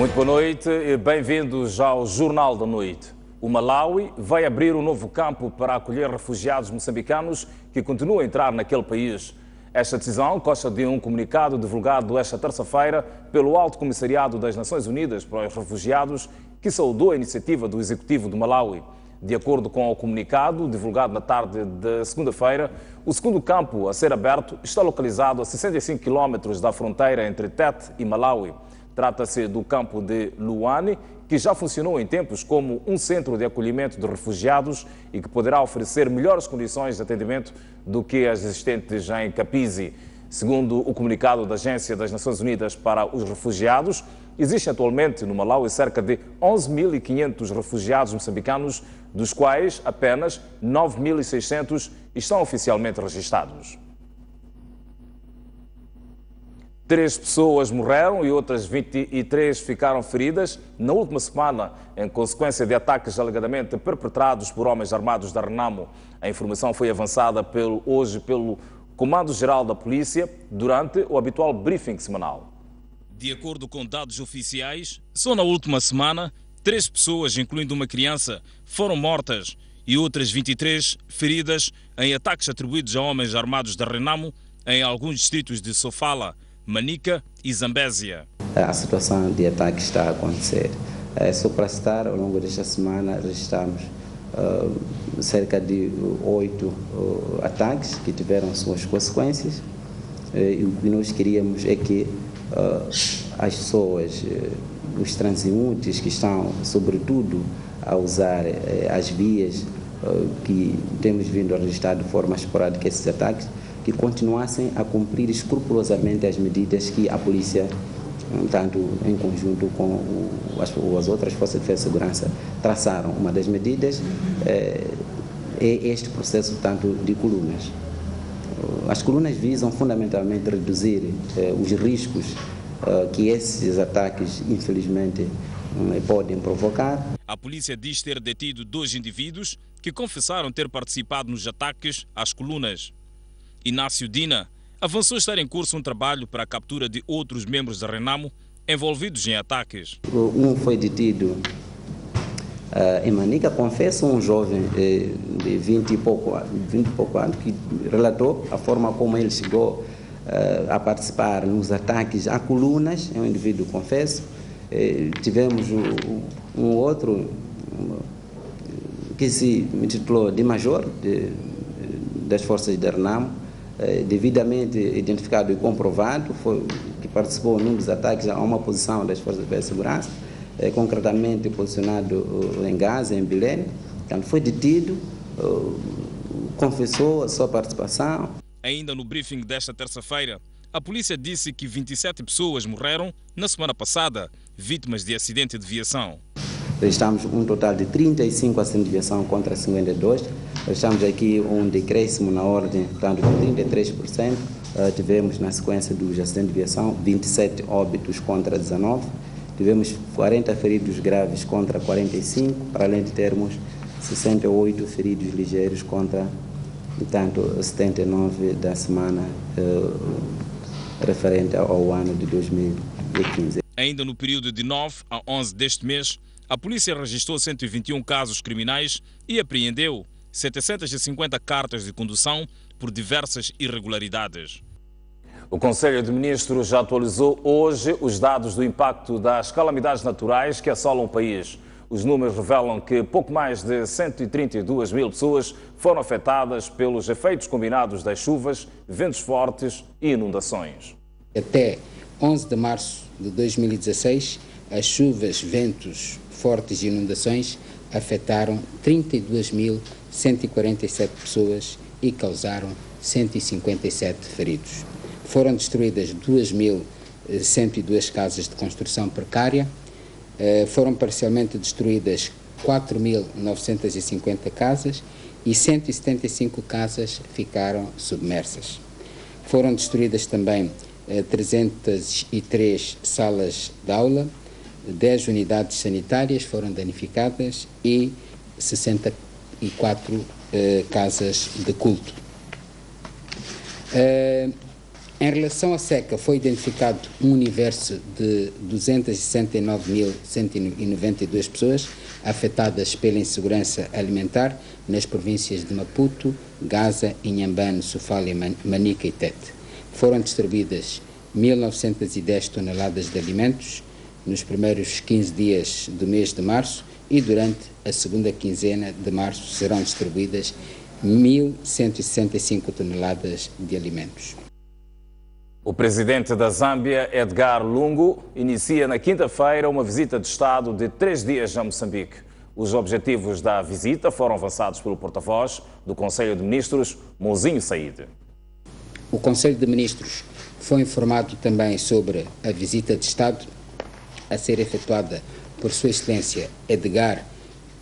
Muito boa noite e bem-vindos ao Jornal da Noite. O Malawi vai abrir um novo campo para acolher refugiados moçambicanos que continuam a entrar naquele país. Esta decisão consta de um comunicado divulgado esta terça-feira pelo Alto Comissariado das Nações Unidas para os Refugiados, que saudou a iniciativa do Executivo do Malawi. De acordo com o comunicado, divulgado na tarde de segunda-feira, o segundo campo a ser aberto está localizado a 65 km da fronteira entre Tete e Malawi. Trata-se do campo de Luane, que já funcionou em tempos como um centro de acolhimento de refugiados e que poderá oferecer melhores condições de atendimento do que as existentes em Capizi. Segundo o comunicado da Agência das Nações Unidas para os Refugiados, existem atualmente no Malawi cerca de 11.500 refugiados moçambicanos, dos quais apenas 9.600 estão oficialmente registados. 3 pessoas morreram e outras 23 ficaram feridas na última semana em consequência de ataques alegadamente perpetrados por homens armados da Renamo. A informação foi avançada hoje pelo Comando-Geral da Polícia durante o habitual briefing semanal. De acordo com dados oficiais, só na última semana, 3 pessoas, incluindo uma criança, foram mortas e outras 23 feridas em ataques atribuídos a homens armados da Renamo em alguns distritos de Sofala, Manica e Zambésia. A situação de ataque está a acontecer. Só para citar, ao longo desta semana registramos cerca de 8 ataques que tiveram suas consequências. E o que nós queríamos é que as pessoas, os transeuntes que estão sobretudo a usar as vias que temos vindo a registrar de forma esporádica esses ataques, que continuassem a cumprir escrupulosamente as medidas que a polícia, tanto em conjunto com as outras forças de defesa e segurança, traçaram. Uma das medidas é este processo, tanto de colunas. As colunas visam fundamentalmente reduzir os riscos que esses ataques, infelizmente, podem provocar. A polícia diz ter detido 2 indivíduos que confessaram ter participado nos ataques às colunas. Inácio Dina avançou estar em curso um trabalho para a captura de outros membros da Renamo envolvidos em ataques. Um foi detido em Manica, confesso, um jovem de 20 e pouco anos, que relatou a forma como ele chegou a participar nos ataques a colunas, é um indivíduo, confesso. Tivemos um outro que se intitulou de major das forças da Renamo, devidamente identificado e comprovado, que participou num dos ataques a uma posição das forças de segurança, concretamente posicionado em Gaza, em Belém. Então, foi detido, confessou a sua participação. Ainda no briefing desta terça-feira, a polícia disse que 27 pessoas morreram na semana passada, vítimas de acidente de viação. Registramos um total de 35 acidentes de viação contra 52. Registramos aqui um decréscimo na ordem, portanto, de 33%. Tivemos, na sequência dos acidentes de viação, 27 óbitos contra 19. Tivemos 40 feridos graves contra 45, para além de termos 68 feridos ligeiros contra, portanto, 79 da semana referente ao ano de 2015. Ainda no período de 9 a 11 deste mês, a polícia registrou 121 casos criminais e apreendeu 750 cartas de condução por diversas irregularidades. O Conselho de Ministros já atualizou hoje os dados do impacto das calamidades naturais que assolam o país. Os números revelam que pouco mais de 132 mil pessoas foram afetadas pelos efeitos combinados das chuvas, ventos fortes e inundações. Até 11 de março de 2016, as chuvas, ventos fortes e inundações afetaram 32.147 pessoas e causaram 157 feridos. Foram destruídas 2.102 casas de construção precária, foram parcialmente destruídas 4.950 casas e 175 casas ficaram submersas. Foram destruídas também 303 salas de aula, 10 unidades sanitárias foram danificadas e 64 casas de culto. Em relação à seca, foi identificado um universo de 269.192 pessoas afetadas pela insegurança alimentar nas províncias de Maputo, Gaza, Inhambane, Sofala, Manica e Tete. Foram distribuídas 1.910 toneladas de alimentos nos primeiros 15 dias do mês de março e durante a segunda quinzena de março serão distribuídas 1.165 toneladas de alimentos. O presidente da Zâmbia, Edgar Lungu, inicia na quinta-feira uma visita de Estado de 3 dias a Moçambique. Os objetivos da visita foram avançados pelo porta-voz do Conselho de Ministros, Mozinho Saíde. O Conselho de Ministros foi informado também sobre a visita de Estado a ser efetuada por Sua Excelência Edgar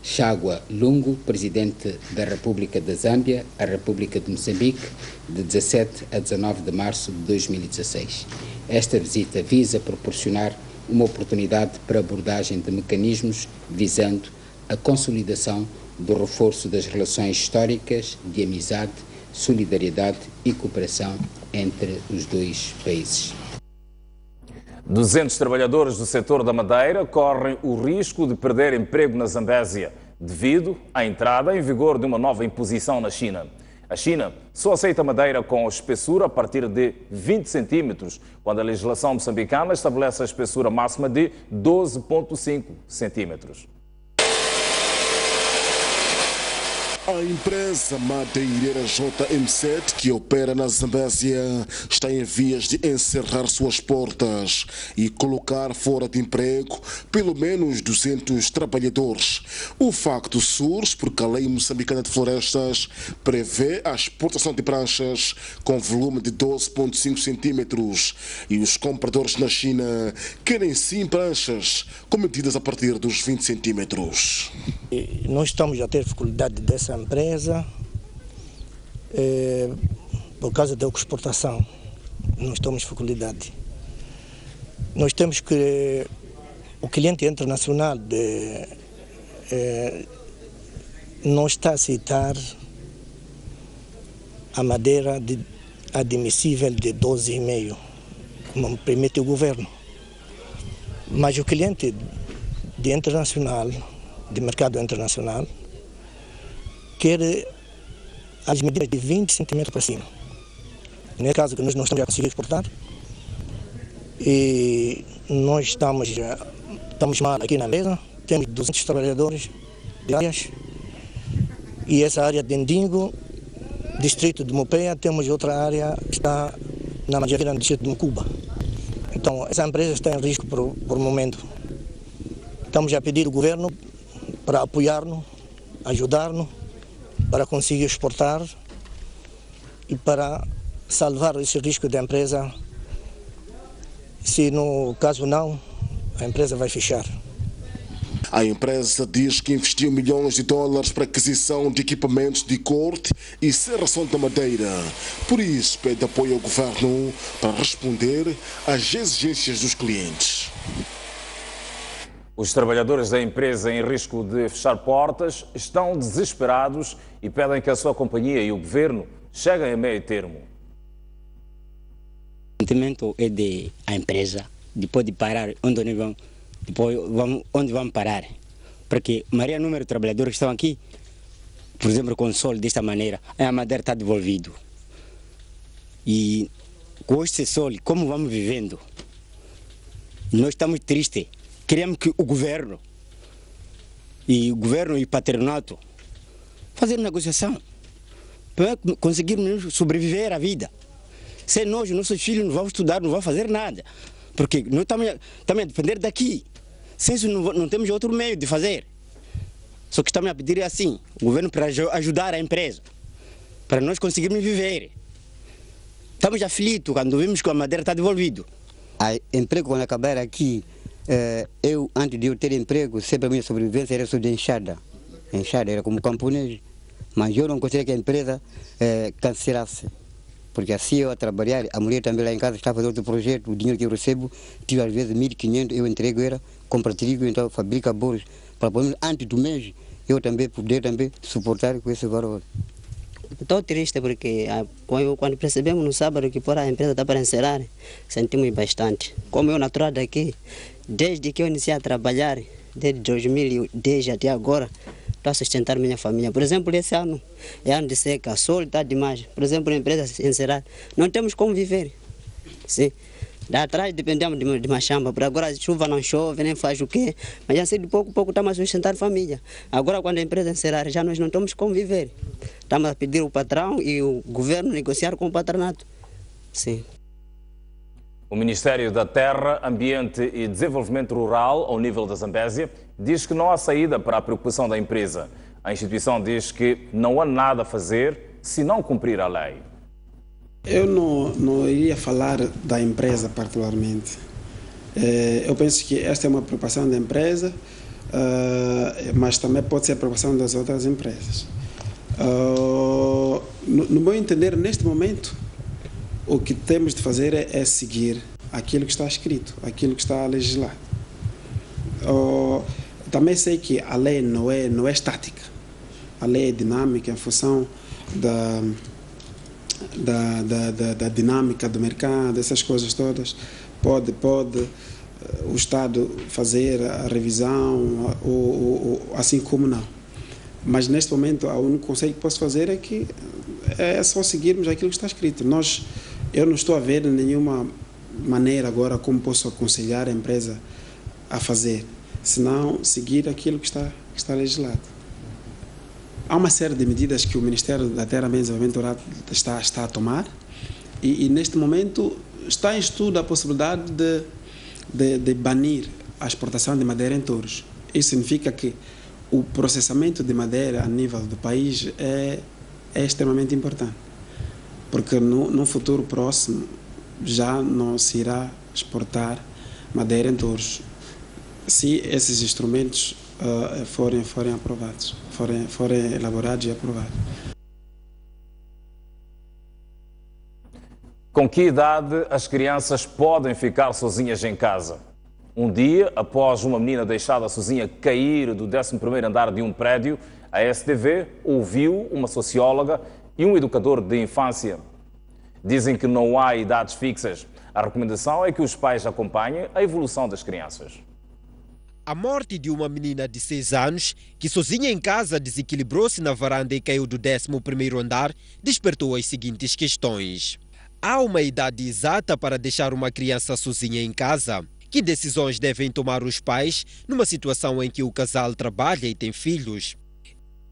Chagua Lungu, Presidente da República da Zâmbia, a República de Moçambique, de 17 a 19 de março de 2016. Esta visita visa proporcionar uma oportunidade para abordagem de mecanismos visando a consolidação do reforço das relações históricas de amizade, solidariedade e cooperação entre os dois países. 200 trabalhadores do setor da madeira correm o risco de perder emprego na Zambésia devido à entrada em vigor de uma nova imposição na China. A China só aceita madeira com espessura a partir de 20 centímetros, quando a legislação moçambicana estabelece a espessura máxima de 12,5 centímetros. A empresa madeireira JM7, que opera na Zambésia, está em vias de encerrar suas portas e colocar fora de emprego pelo menos 200 trabalhadores. O facto surge porque a Lei Moçambicana de Florestas prevê a exportação de pranchas com volume de 12,5 centímetros e os compradores na China querem sim pranchas com medidas a partir dos 20 centímetros. Nós estamos a ter dificuldade dessa empresa por causa da exportação. Nós temos dificuldade. Nós temos que o cliente internacional não está a aceitar a madeira admissível de 12,5, como permite o governo. Mas o cliente de mercado internacional, quer as medidas de 20 centímetros para cima. Não é caso que nós não estamos a conseguir exportar. E nós estamos mal aqui na mesa, temos 200 trabalhadores de áreas. E essa área de Ndingo, distrito de Mopeia, temos outra área que está na Majavira, no distrito de Mucuba. Então, essa empresa está em risco por o momento. Estamos a pedir ao governo para apoiar-nos, ajudar-nos, para conseguir exportar e para salvar esse risco da empresa. Se no caso não, a empresa vai fechar. A empresa diz que investiu milhões de dólares para aquisição de equipamentos de corte e serração da madeira. Por isso, pede apoio ao governo para responder às exigências dos clientes. Os trabalhadores da empresa em risco de fechar portas estão desesperados e pedem que a sua companhia e o governo cheguem a meio termo. O sentimento é de a empresa, depois de parar onde vamos parar. Porque a maior número de trabalhadores que estão aqui, por exemplo, com o sol desta maneira, a madeira está devolvido. E com este sol, como vamos vivendo? Nós estamos tristes. Queremos que o governo e o patronato fazer negociação para conseguirmos sobreviver à vida. Sem nós, nossos filhos não vão estudar, não vão fazer nada. Porque nós estamos a depender daqui. Sem isso não temos outro meio de fazer. Só que estamos a pedir assim, o governo para ajudar a empresa, para nós conseguirmos viver. Estamos aflitos quando vimos que a madeira está devolvida. A emprego quando acabar aqui, eu, antes de eu ter emprego, sempre a minha sobrevivência era só de enxada. Enxada era como camponês. Mas eu não gostaria que a empresa cancelasse. Porque assim eu a trabalhar, a mulher também lá em casa está a fazer outro projeto, o dinheiro que eu recebo, tive às vezes 1.500, eu entrego, compra trigo, então fabrica bolos, para poder, antes do mês, eu também poder suportar com esse valor. Estou triste porque quando percebemos no sábado que a empresa está para encerrar, sentimos bastante. Como eu natural daqui, desde que eu iniciei a trabalhar, desde 2010 até agora, estou a sustentar minha família. Por exemplo, esse ano é ano de seca, sol está demais. Por exemplo, a empresa encerrar, não temos como viver. Sim. Da atrás dependemos de uma chamba, por agora a chuva não chove, nem faz o quê, mas assim de pouco a pouco estamos a sustentar a família. Agora quando a empresa encerrar, já nós não temos como viver. Estamos a pedir o patrão e o governo negociar com o patronato. Sim. O Ministério da Terra, Ambiente e Desenvolvimento Rural, ao nível da Zambésia, diz que não há saída para a preocupação da empresa. A instituição diz que não há nada a fazer se não cumprir a lei. Eu não iria falar da empresa particularmente. Eu penso que esta é uma preocupação da empresa, mas também pode ser a preocupação das outras empresas. No meu entender, neste momento, o que temos de fazer é seguir aquilo que está escrito, aquilo que está legislado. Também sei que a lei não é estática. A lei é dinâmica em função da dinâmica do mercado, essas coisas todas. Pode o Estado fazer a revisão, ou assim como não. Mas neste momento, o único conselho que posso fazer é que é só seguirmos aquilo que está escrito. Eu não estou a ver nenhuma maneira agora como posso aconselhar a empresa a fazer, senão seguir aquilo que está legislado. Há uma série de medidas que o Ministério da Terra, Ambiente e Desenvolvimento Rural está a tomar e neste momento está em estudo a possibilidade de banir a exportação de madeira em touros. Isso significa que o processamento de madeira a nível do país é extremamente importante, porque no futuro próximo já não se irá exportar madeira em touros se esses instrumentos forem aprovados, forem elaborados e aprovados. Com que idade as crianças podem ficar sozinhas em casa? Um dia, após uma menina deixada sozinha cair do 11º andar de um prédio, a STV ouviu uma socióloga e um educador de infância. Dizem que não há idades fixas. A recomendação é que os pais acompanhem a evolução das crianças. A morte de uma menina de 6 anos, que sozinha em casa desequilibrou-se na varanda e caiu do 11º andar, despertou as seguintes questões. Há uma idade exata para deixar uma criança sozinha em casa? Que decisões devem tomar os pais numa situação em que o casal trabalha e tem filhos?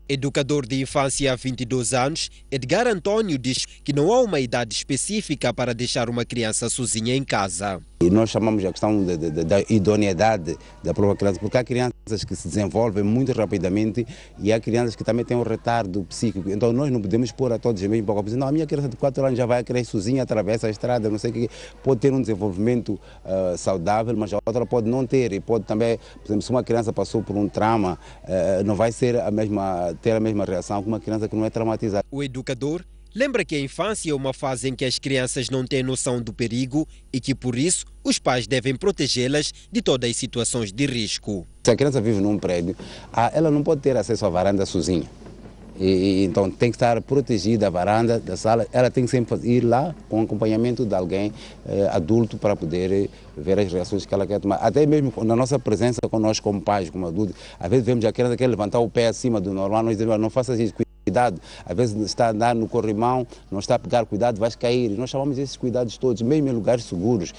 Educador de infância há 22 anos, Edgar Antônio diz que não há uma idade específica para deixar uma criança sozinha em casa. E nós chamamos a questão da idoneidade da própria criança, porque há crianças que se desenvolvem muito rapidamente e há crianças que também têm um retardo psíquico. Então nós não podemos pôr a todos mesmo para dizer, não, a minha criança de 4 anos já vai crescer sozinha, atravessa a estrada, não sei o que. Pode ter um desenvolvimento saudável, mas a outra pode não ter. E pode também, por exemplo, se uma criança passou por um trauma, não vai ter a mesma reação que uma criança que não é traumatizada. O educador lembra que a infância é uma fase em que as crianças não têm noção do perigo e que, por isso, os pais devem protegê-las de todas as situações de risco. Se a criança vive num prédio, ela não pode ter acesso à varanda sozinha. Então tem que estar protegida a varanda da sala, ela tem que sempre ir lá com acompanhamento de alguém adulto para poder ver as reações que ela quer tomar. Até mesmo na nossa presença com nós como pais, como adultos, às vezes vemos a criança quer levantar o pé acima do normal, nós dizemos, não faça isso, cuidado. Às vezes está a andar no corrimão, não está a pegar cuidado, vais cair. E nós chamamos esses cuidados todos, mesmo em lugares seguros.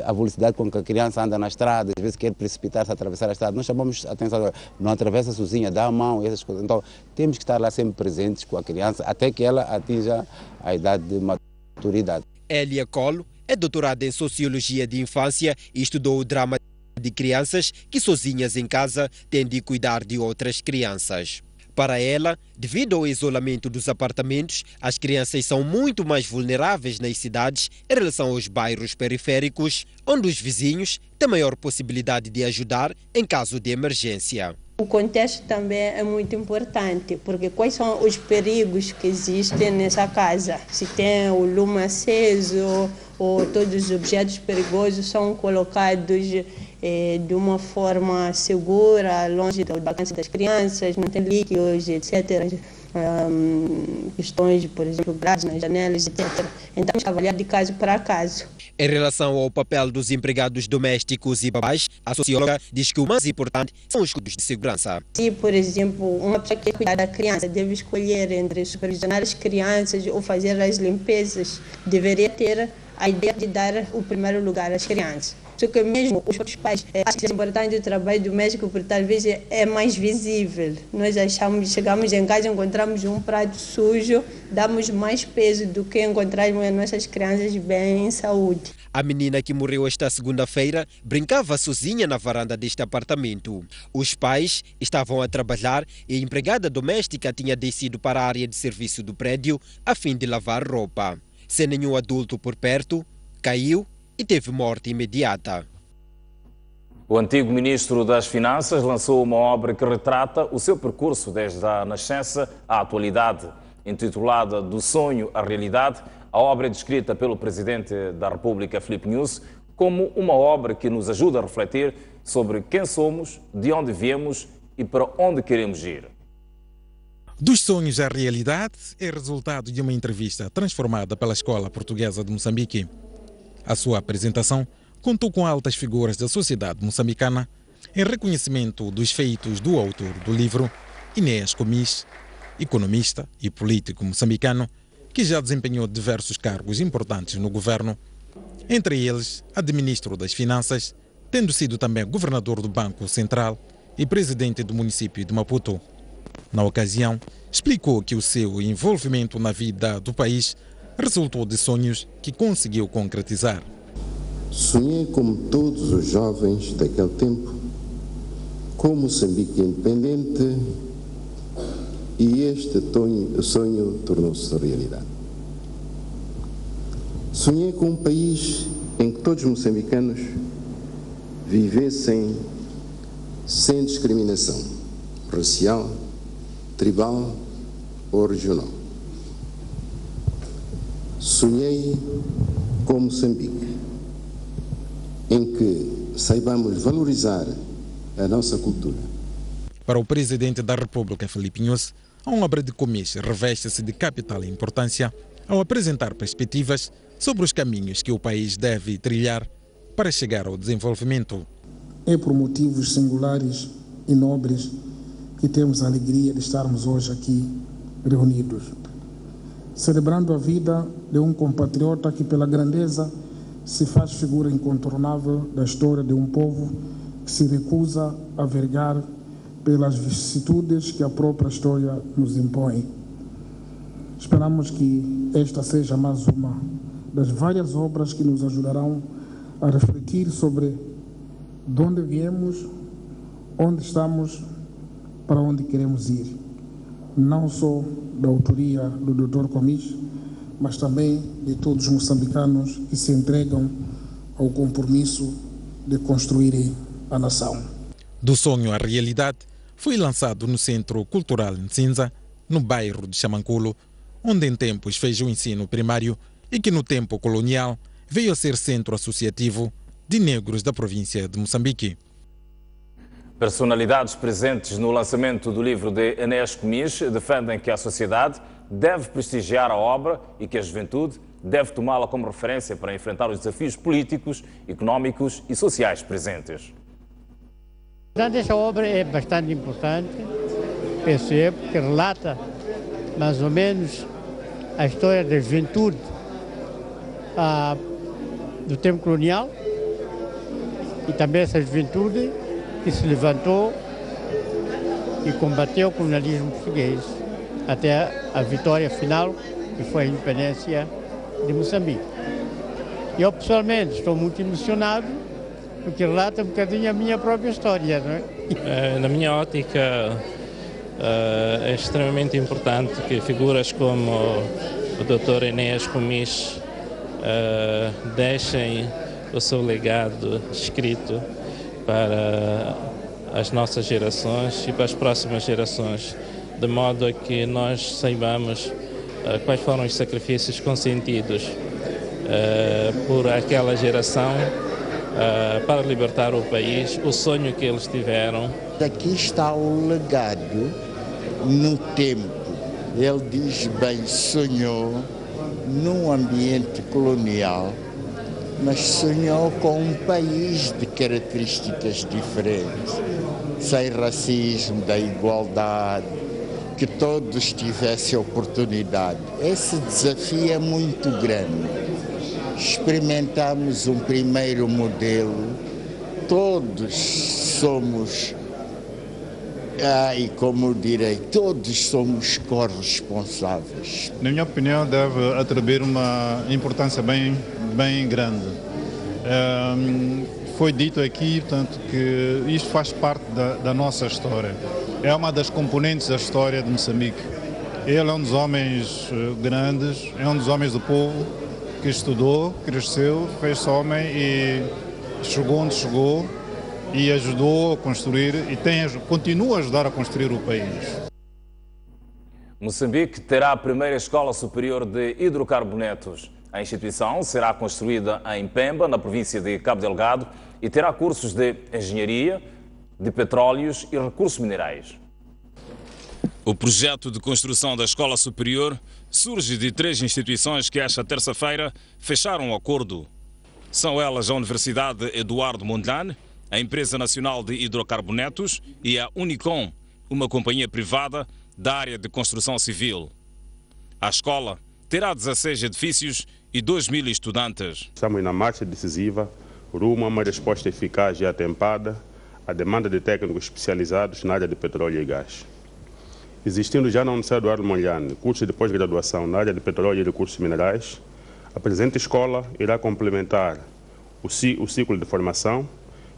A velocidade com que a criança anda na estrada, às vezes quer precipitar-se, atravessar a estrada. Nós chamamos atenção, não atravessa sozinha, dá a mão, essas coisas. Então temos que estar lá sempre presentes com a criança até que ela atinja a idade de maturidade. Elia Colo é doutorada em Sociologia de Infância e estudou o drama de crianças que sozinhas em casa têm de cuidar de outras crianças. Para ela, devido ao isolamento dos apartamentos, as crianças são muito mais vulneráveis nas cidades em relação aos bairros periféricos, onde os vizinhos têm maior possibilidade de ajudar em caso de emergência. O contexto também é muito importante, porque quais são os perigos que existem nessa casa? Se tem o lume aceso ou todos os objetos perigosos são colocados de uma forma segura, longe do alcance das crianças, não tem líquidos, etc. questões, por exemplo, grades nas janelas, etc. Então, temos que avaliar de caso para caso. Em relação ao papel dos empregados domésticos e babás, a socióloga diz que o mais importante são os cuidados de segurança. Se, por exemplo, uma pessoa que cuida da criança deve escolher entre supervisionar as crianças ou fazer as limpezas, deveria ter a ideia de dar o primeiro lugar às crianças. Só que mesmo os outros pais acham que é importante o trabalho doméstico porque talvez é mais visível. Nós chegamos em casa, encontramos um prato sujo, damos mais peso do que encontrarmos as nossas crianças bem em saúde. A menina que morreu esta segunda-feira brincava sozinha na varanda deste apartamento. Os pais estavam a trabalhar e a empregada doméstica tinha descido para a área de serviço do prédio a fim de lavar roupa. Sem nenhum adulto por perto, caiu e teve morte imediata. O antigo ministro das Finanças lançou uma obra que retrata o seu percurso desde a nascença à atualidade. Intitulada Do Sonho à Realidade, a obra é descrita pelo Presidente da República, Filipe Nyusi, como uma obra que nos ajuda a refletir sobre quem somos, de onde viemos e para onde queremos ir. Dos sonhos à realidade é resultado de uma entrevista transformada pela Escola Portuguesa de Moçambique. A sua apresentação contou com altas figuras da sociedade moçambicana em reconhecimento dos feitos do autor do livro, Enéas Gomes, economista e político moçambicano, que já desempenhou diversos cargos importantes no governo, entre eles a de ministro das Finanças, tendo sido também governador do Banco Central e presidente do município de Maputo. Na ocasião, explicou que o seu envolvimento na vida do país resultou de sonhos que conseguiu concretizar. Sonhei, como todos os jovens daquele tempo, com Moçambique independente, e este sonho tornou-se realidade. Sonhei com um país em que todos os moçambicanos vivessem sem discriminação racial, tribal ou regional. Sonhei com Moçambique, em que saibamos valorizar a nossa cultura. Para o Presidente da República, Filipe Nyusi, a obra de Gomes reveste-se de capital importância ao apresentar perspectivas sobre os caminhos que o país deve trilhar para chegar ao desenvolvimento. É por motivos singulares e nobres que temos a alegria de estarmos hoje aqui reunidos, celebrando a vida de um compatriota que, pela grandeza, se faz figura incontornável da história de um povo que se recusa a vergar pelas vicissitudes que a própria história nos impõe. Esperamos que esta seja mais uma das várias obras que nos ajudarão a refletir sobre de onde viemos, onde estamos, para onde queremos ir. Não só da autoria do Dr. Gomes, mas também de todos os moçambicanos que se entregam ao compromisso de construírem a nação. Do sonho à realidade foi lançado no Centro Cultural Nsinza, no bairro de Xamanculo, onde em tempos fez o ensino primário e que no tempo colonial veio a ser centro associativo de negros da província de Moçambique. Personalidades presentes no lançamento do livro de Enéas Gomes defendem que a sociedade deve prestigiar a obra e que a juventude deve tomá-la como referência para enfrentar os desafios políticos, económicos e sociais presentes. Essa obra é bastante importante, penso eu, porque relata mais ou menos a história da juventude do tempo colonial e também essa juventude que se levantou e combateu o colonialismo português até a vitória final, que foi a independência de Moçambique. Eu, pessoalmente, estou muito emocionado porque relata um bocadinho a minha própria história, não é? Na minha ótica, é extremamente importante que figuras como o Dr. Enéas Gomes deixem o seu legado escrito para as nossas gerações e para as próximas gerações, de modo a que nós saibamos quais foram os sacrifícios consentidos por aquela geração para libertar o país, o sonho que eles tiveram. Aqui está o legado no tempo Ele diz bem, sonhou num ambiente colonial, mas sonhou com um país de características diferentes, sem racismo, da igualdade, que todos tivessem oportunidade. Esse desafio é muito grande. Experimentamos um primeiro modelo, todos somos, como direi, todos somos corresponsáveis. Na minha opinião, deve atribuir uma importância bem grande. Foi dito aqui, portanto, que isto faz parte da nossa história. É uma das componentes da história de Moçambique. Ele é um dos homens grandes, é um dos homens do povo que estudou, cresceu, fez-se homem e chegou onde chegou e ajudou a construir e continua a ajudar a construir o país. Moçambique terá a primeira escola superior de hidrocarbonetos. A instituição será construída em Pemba, na província de Cabo Delgado, e terá cursos de engenharia, de petróleos e recursos minerais. O projeto de construção da escola superior surge de 3 instituições que esta terça-feira fecharam um acordo. São elas a Universidade Eduardo Mondlane, a Empresa Nacional de Hidrocarbonetos e a Unicom, uma companhia privada da área de construção civil. A escola terá 16 edifícios e 2.000 estudantes. Estamos na marcha decisiva rumo a uma resposta eficaz e atempada à demanda de técnicos especializados na área de petróleo e gás. Existindo já na Universidade Eduardo Mondlane curso de pós-graduação na área de petróleo e recursos minerais, a presente escola irá complementar o ciclo de formação,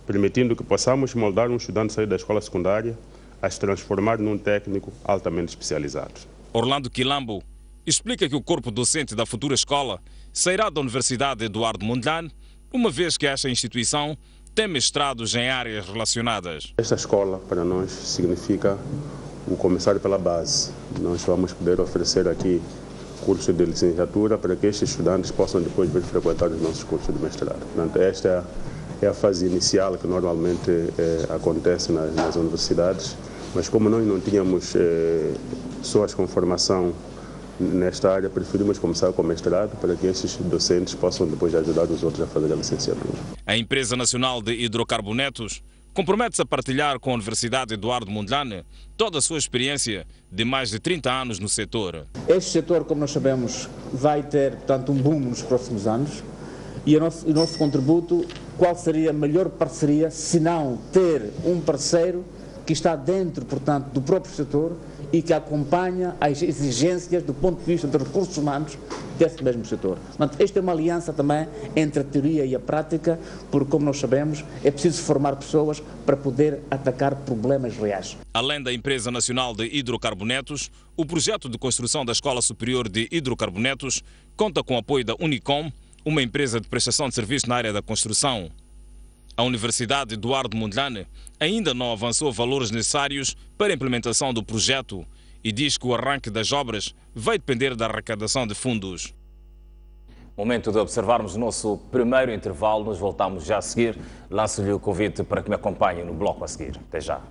permitindo que possamos moldar um estudante sair da escola secundária a se transformar num técnico altamente especializado. Orlando Quilambo explica que o corpo docente da futura escola sairá da Universidade Eduardo Mondlane, uma vez que esta instituição tem mestrados em áreas relacionadas. Esta escola, para nós, significa o começar pela base. Nós vamos poder oferecer aqui curso de licenciatura para que estes estudantes possam depois vir frequentar os nossos cursos de mestrado. Portanto, esta é a fase inicial que normalmente acontece nas universidades, mas como nós não tínhamos pessoas com formação nesta área, preferimos começar com o mestrado para que esses docentes possam depois ajudar os outros a fazer a licenciatura. A Empresa Nacional de Hidrocarbonetos compromete-se a partilhar com a Universidade Eduardo Mondlane toda a sua experiência de mais de 30 anos no setor. Este setor, como nós sabemos, vai ter, portanto, um boom nos próximos anos e o nosso contributo, qual seria a melhor parceria, se não ter um parceiro que está dentro, portanto, do próprio setor e que acompanha as exigências do ponto de vista dos recursos humanos desse mesmo setor. Portanto, esta é uma aliança também entre a teoria e a prática, porque, como nós sabemos, é preciso formar pessoas para poder atacar problemas reais. Além da Empresa Nacional de Hidrocarbonetos, o projeto de construção da Escola Superior de Hidrocarbonetos conta com o apoio da Unicom, uma empresa de prestação de serviços na área da construção. A Universidade Eduardo Mondlane ainda não avançou valores necessários para a implementação do projeto e diz que o arranque das obras vai depender da arrecadação de fundos. Momento de observarmos o nosso primeiro intervalo. Nos voltamos já a seguir. Lanço-lhe o convite para que me acompanhe no bloco a seguir. Até já.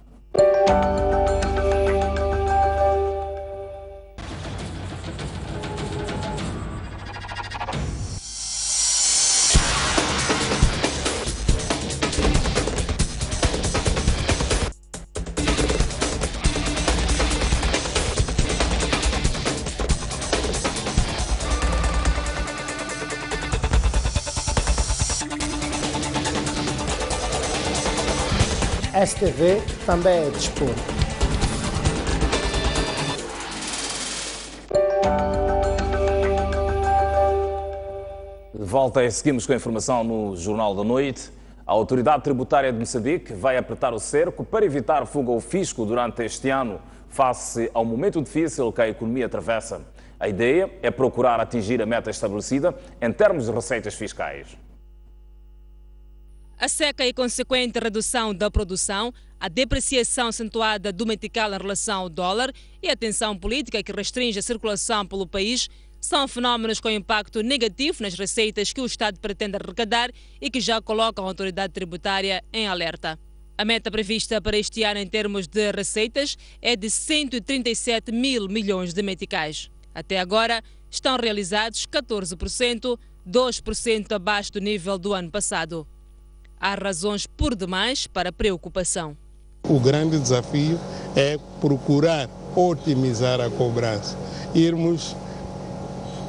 STV também é desporto. De volta e seguimos com a informação no Jornal da Noite. A Autoridade Tributária de Moçambique vai apertar o cerco para evitar fuga ao fisco durante este ano, face ao momento difícil que a economia atravessa. A ideia é procurar atingir a meta estabelecida em termos de receitas fiscais. A seca e consequente redução da produção, a depreciação acentuada do metical em relação ao dólar e a tensão política que restringe a circulação pelo país são fenómenos com impacto negativo nas receitas que o Estado pretende arrecadar e que já colocam a autoridade tributária em alerta. A meta prevista para este ano em termos de receitas é de 137 mil milhões de meticais. Até agora estão realizados 14%, 2% abaixo do nível do ano passado. Há razões por demais para preocupação. O grande desafio é procurar otimizar a cobrança, irmos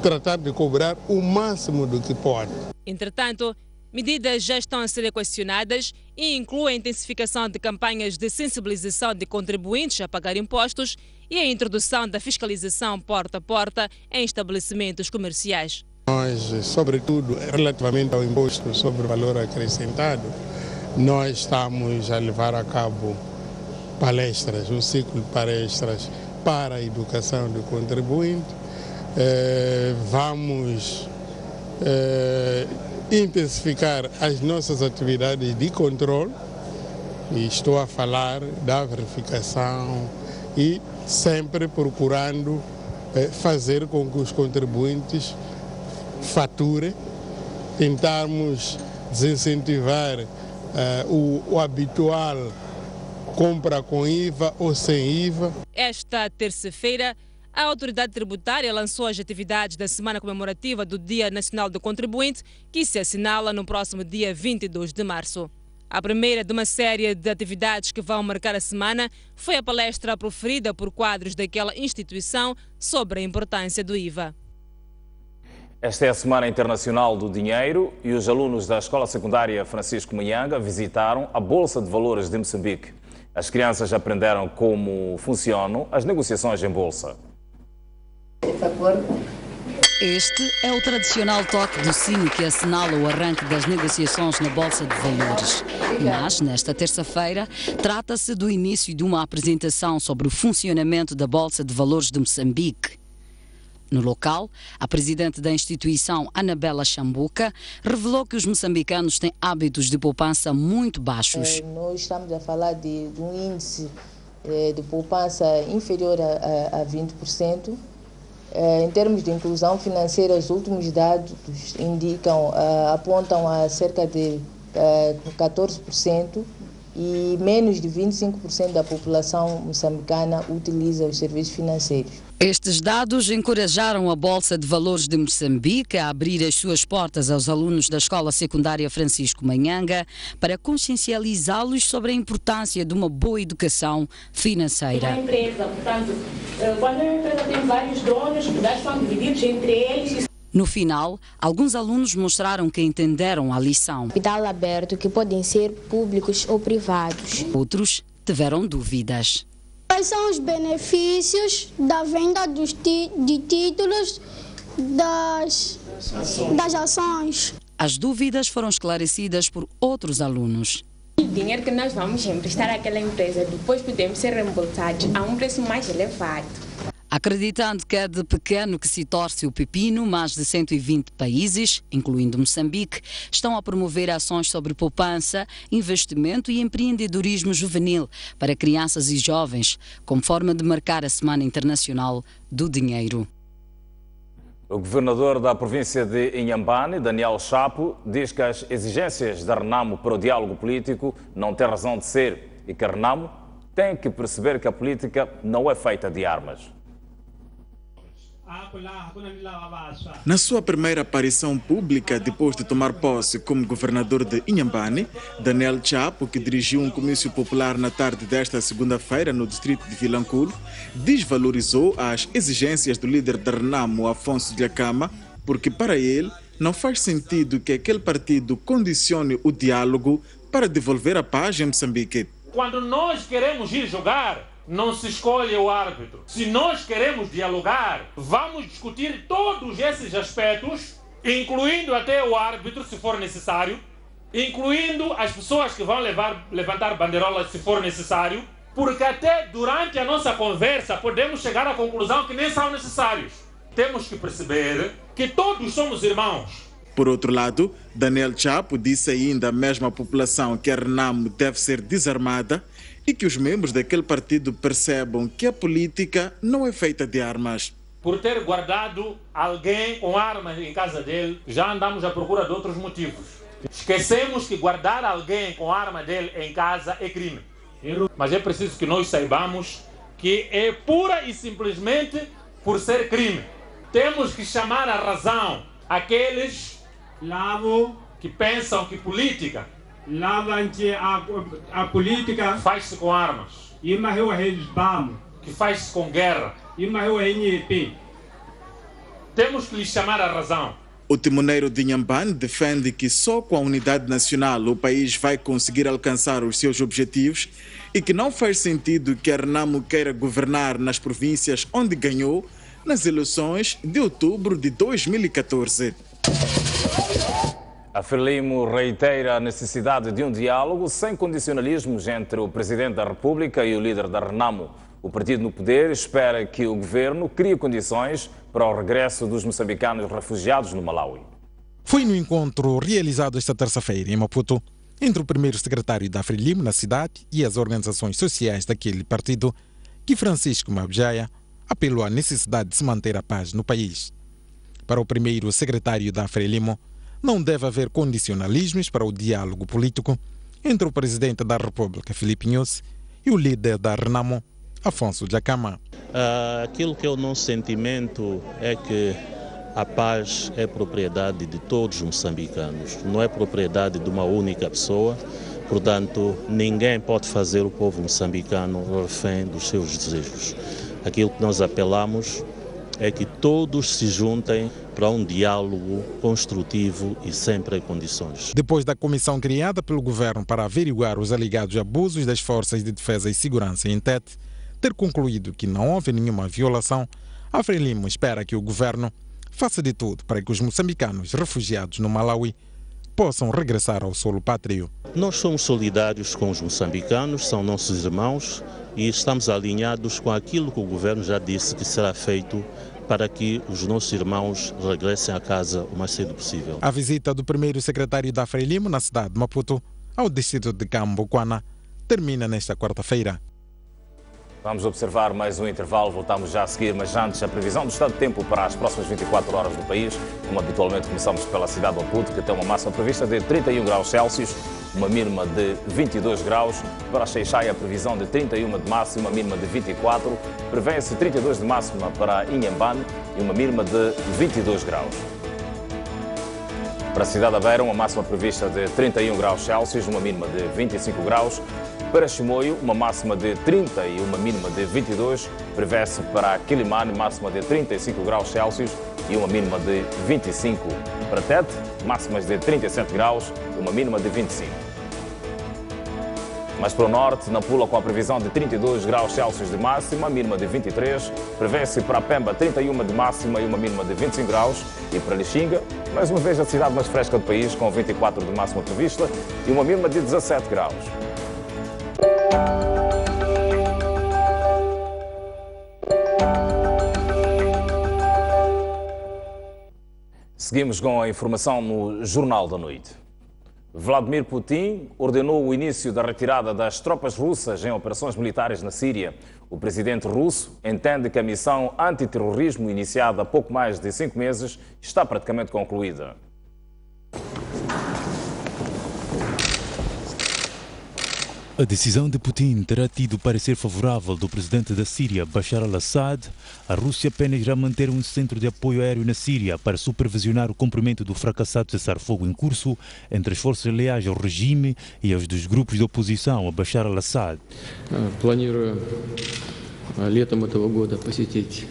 tratar de cobrar o máximo do que pode. Entretanto, medidas já estão a ser equacionadas e incluem a intensificação de campanhas de sensibilização de contribuintes a pagar impostos e a introdução da fiscalização porta a porta em estabelecimentos comerciais. Nós, sobretudo, relativamente ao imposto sobre valor acrescentado, nós estamos a levar a cabo palestras, um ciclo de palestras para a educação do contribuinte. Vamos intensificar as nossas atividades de controle, e estou a falar da verificação e sempre procurando fazer com que os contribuintes faturem, tentarmos desincentivar o habitual compra com IVA ou sem IVA. Esta terça-feira, a autoridade tributária lançou as atividades da semana comemorativa do Dia Nacional do Contribuinte, que se assinala no próximo dia 22 de março. A primeira de uma série de atividades que vão marcar a semana foi a palestra proferida por quadros daquela instituição sobre a importância do IVA. Esta é a Semana Internacional do Dinheiro e os alunos da Escola Secundária Francisco Manhanga visitaram a Bolsa de Valores de Moçambique. As crianças aprenderam como funcionam as negociações em bolsa. Este é o tradicional toque do sino que assinala o arranque das negociações na Bolsa de Valores. Mas, nesta terça-feira, trata-se do início de uma apresentação sobre o funcionamento da Bolsa de Valores de Moçambique. No local, a presidente da instituição, Anabela Chambuca, revelou que os moçambicanos têm hábitos de poupança muito baixos. Nós estamos a falar de um índice de poupança inferior a 20%. Em termos de inclusão financeira, os últimos dados apontam a cerca de 14% e menos de 25% da população moçambicana utiliza os serviços financeiros. Estes dados encorajaram a Bolsa de Valores de Moçambique a abrir as suas portas aos alunos da Escola Secundária Francisco Manhanga para consciencializá-los sobre a importância de uma boa educação financeira. Uma empresa, portanto, quando uma empresa tem vários donos, os dados são divididos entre eles. No final, alguns alunos mostraram que entenderam a lição. Capital aberto, que podem ser públicos ou privados. Outros tiveram dúvidas. Quais são os benefícios da venda de títulos das ações? As dúvidas foram esclarecidas por outros alunos. O dinheiro que nós vamos emprestar àquela empresa, depois podemos ser reembolsados a um preço mais elevado. Acreditando que é de pequeno que se torce o pepino, mais de 120 países, incluindo Moçambique, estão a promover ações sobre poupança, investimento e empreendedorismo juvenil para crianças e jovens, como forma de marcar a Semana Internacional do Dinheiro. O governador da província de Inhambane, Daniel Chapo, diz que as exigências da Renamo para o diálogo político não têm razão de ser e que a Renamo tem que perceber que a política não é feita de armas. Na sua primeira aparição pública depois de tomar posse como governador de Inhambane, Daniel Chapo, que dirigiu um comício popular na tarde desta segunda-feira no distrito de Vilanculo, desvalorizou as exigências do líder da Renamo, Afonso Dhlakama, porque para ele não faz sentido que aquele partido condicione o diálogo para devolver a paz em Moçambique. Quando nós queremos ir jogar, não se escolhe o árbitro. Se nós queremos dialogar, vamos discutir todos esses aspectos, incluindo até o árbitro, se for necessário, incluindo as pessoas que vão levantar bandeirolas, se for necessário, porque até durante a nossa conversa podemos chegar à conclusão que nem são necessários. Temos que perceber que todos somos irmãos. Por outro lado, Daniel Chapo disse ainda à mesma população que a Renamo deve ser desarmada e que os membros daquele partido percebam que a política não é feita de armas. Por ter guardado alguém com armas em casa dele, já andamos à procura de outros motivos. Esquecemos que guardar alguém com a arma dele em casa é crime. Mas é preciso que nós saibamos que é pura e simplesmente por ser crime. Temos que chamar a razão aqueles que pensam que política faz-se com armas, que faz-se com guerra. Temos que lhes chamar a razão. O timoneiro de Inhambane defende que só com a unidade nacional o país vai conseguir alcançar os seus objetivos e que não faz sentido que a Renamo queira governar nas províncias onde ganhou nas eleições de outubro de 2014. A Frelimo reitera a necessidade de um diálogo sem condicionalismos entre o Presidente da República e o líder da Renamo. O partido no poder espera que o governo crie condições para o regresso dos moçambicanos refugiados no Malawi. Foi no encontro realizado esta terça-feira em Maputo, entre o primeiro secretário da Frelimo na cidade e as organizações sociais daquele partido, que Francisco Mabjaya apelou à necessidade de se manter a paz no país. Para o primeiro secretário da Frelimo, não deve haver condicionalismos para o diálogo político entre o presidente da República, Filipe Nyusi, e o líder da Renamo, Afonso Dhlakama. Aquilo que é o nosso sentimento é que a paz é propriedade de todos os moçambicanos, não é propriedade de uma única pessoa. Portanto, ninguém pode fazer o povo moçambicano refém dos seus desejos. Aquilo que nós apelamos é que todos se juntem para um diálogo construtivo e sem precondições. Depois da comissão criada pelo governo para averiguar os alegados abusos das forças de defesa e segurança em Tete ter concluído que não houve nenhuma violação, a Frelimo espera que o governo faça de tudo para que os moçambicanos refugiados no Malawi possam regressar ao solo pátrio. Nós somos solidários com os moçambicanos, são nossos irmãos e estamos alinhados com aquilo que o governo já disse que será feito para que os nossos irmãos regressem a casa o mais cedo possível. A visita do primeiro secretário da Frelimo na cidade de Maputo ao distrito de Camboquana termina nesta quarta-feira. Vamos observar mais um intervalo, voltamos já a seguir, mas antes a previsão do estado de tempo para as próximas 24 horas do país. Como habitualmente começamos pela cidade de Maputo, que tem uma máxima prevista de 31 graus Celsius, uma mínima de 22 graus. Para Xai-Xai a previsão de 31 de máxima, uma mínima de 24. Prevê-se 32 de máxima para Inhambane e uma mínima de 22 graus. Para a cidade de Beira, uma máxima prevista de 31 graus Celsius, uma mínima de 25 graus. Para Chimoio, uma máxima de 30 e uma mínima de 22. Prevê-se para Quilimane, máxima de 35 graus Celsius e uma mínima de 25. Para Tete, máximas de 37 graus e uma mínima de 25. Mais para o norte, Nampula com a previsão de 32 graus Celsius de máxima, mínima de 23. Prevê-se para Pemba 31 de máxima e uma mínima de 25 graus. E para Lixinga, mais uma vez a cidade mais fresca do país, com 24 de máxima prevista e uma mínima de 17 graus. Seguimos com a informação no Jornal da Noite. Vladimir Putin ordenou o início da retirada das tropas russas em operações militares na Síria. O presidente russo entende que a missão antiterrorismo, iniciada há pouco mais de 5 meses, está praticamente concluída. A decisão de Putin terá tido parecer favorável do presidente da Síria, Bashar al-Assad. A Rússia apenas irá manter um centro de apoio aéreo na Síria para supervisionar o cumprimento do fracassado cessar-fogo em curso entre as forças leais ao regime e aos dos grupos de oposição a Bashar al-Assad. Планирую летом этого года посетить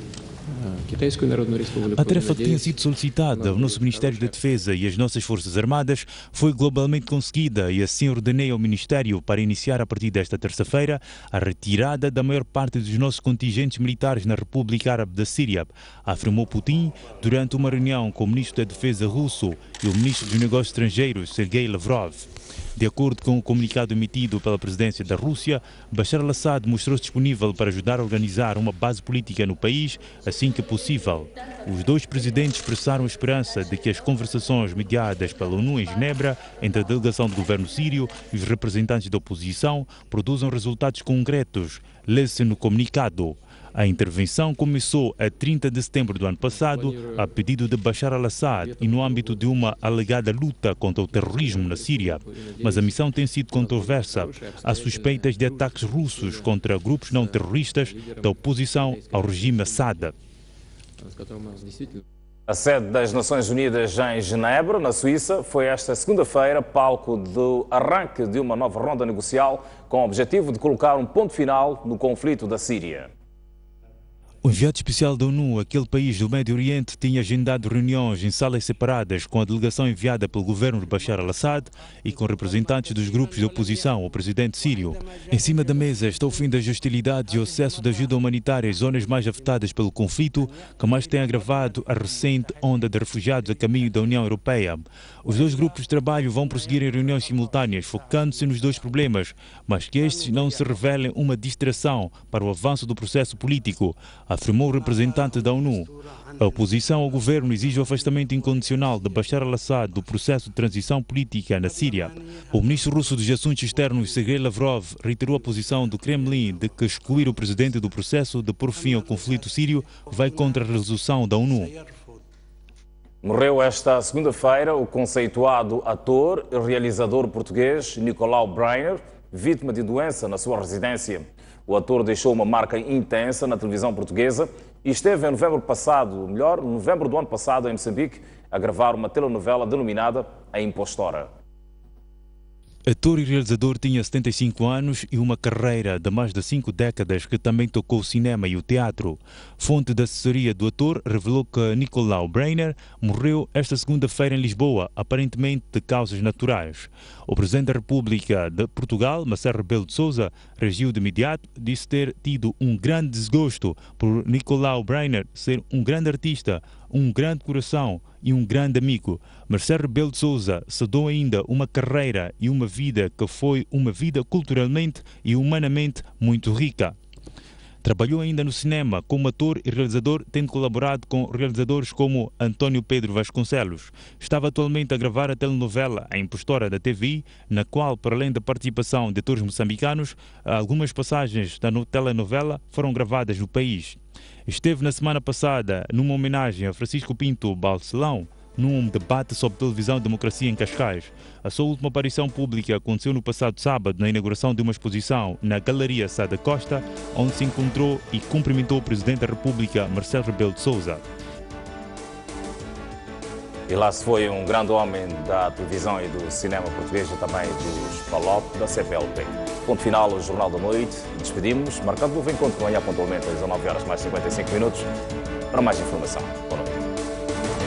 A tarefa que tinha sido solicitada ao nosso Ministério da Defesa e às nossas Forças Armadas foi globalmente conseguida e assim ordenei ao Ministério para iniciar a partir desta terça-feira a retirada da maior parte dos nossos contingentes militares na República Árabe da Síria, afirmou Putin durante uma reunião com o Ministro da Defesa russo e o Ministro dos Negócios Estrangeiros, Sergei Lavrov. De acordo com o comunicado emitido pela presidência da Rússia, Bashar al-Assad mostrou-se disponível para ajudar a organizar uma base política no país assim que possível. Os dois presidentes expressaram a esperança de que as conversações mediadas pela ONU em Genebra entre a delegação do governo sírio e os representantes da oposição produzam resultados concretos, lê-se no comunicado. A intervenção começou a 30 de setembro do ano passado, a pedido de Bashar al-Assad e no âmbito de uma alegada luta contra o terrorismo na Síria. Mas a missão tem sido controversa. Há suspeitas de ataques russos contra grupos não terroristas da oposição ao regime Assad. A sede das Nações Unidas em Genebra, na Suíça, foi esta segunda-feira palco do arranque de uma nova ronda negocial com o objetivo de colocar um ponto final no conflito da Síria. O enviado especial da ONU, aquele país do Médio Oriente, tinha agendado reuniões em salas separadas com a delegação enviada pelo governo de Bashar al-Assad e com representantes dos grupos de oposição ao presidente sírio. Em cima da mesa está o fim das hostilidades e o acesso de ajuda humanitária às zonas mais afetadas pelo conflito, que mais tem agravado a recente onda de refugiados a caminho da União Europeia. Os dois grupos de trabalho vão prosseguir em reuniões simultâneas, focando-se nos dois problemas, mas que estes não se revelem uma distração para o avanço do processo político, afirmou o representante da ONU. A oposição ao governo exige o afastamento incondicional de Bashar al-Assad do processo de transição política na Síria. O ministro russo dos Assuntos Externos, Sergei Lavrov, reiterou a posição do Kremlin de que excluir o presidente do processo de pôr fim ao conflito sírio vai contra a resolução da ONU. Morreu esta segunda-feira o conceituado ator e realizador português Nicolau Breiner, vítima de doença na sua residência. O ator deixou uma marca intensa na televisão portuguesa e esteve em novembro do ano passado, em Moçambique, a gravar uma telenovela denominada A Impostora. Ator e realizador, tinha 75 anos e uma carreira de mais de 5 décadas que também tocou o cinema e o teatro. Fonte da assessoria do ator revelou que Nicolau Breiner morreu esta segunda-feira em Lisboa, aparentemente de causas naturais. O Presidente da República de Portugal, Marcelo Rebelo de Sousa, reagiu de imediato, disse ter tido um grande desgosto por Nicolau Breiner ser um grande artista, um grande coração e um grande amigo. Marcelo Rebelo de Sousa saudou ainda uma carreira e uma vida que foi uma vida culturalmente e humanamente muito rica. Trabalhou ainda no cinema como ator e realizador, tendo colaborado com realizadores como António Pedro Vasconcelos. Estava atualmente a gravar a telenovela A Impostora da TVI, na qual, para além da participação de atores moçambicanos, algumas passagens da telenovela foram gravadas no país. Esteve na semana passada numa homenagem a Francisco Pinto Balcelão, num debate sobre televisão e democracia em Cascais. A sua última aparição pública aconteceu no passado sábado, na inauguração de uma exposição na Galeria Sá da Costa, onde se encontrou e cumprimentou o Presidente da República, Marcelo Rebelo de Sousa. E lá se foi um grande homem da televisão e do cinema português e também dos PALOP da CPLP. Ponto final, o Jornal da Noite. Despedimos, marcando o novo encontro amanhã pontualmente às 19h mais 55 minutos. Para mais informação, boa noite.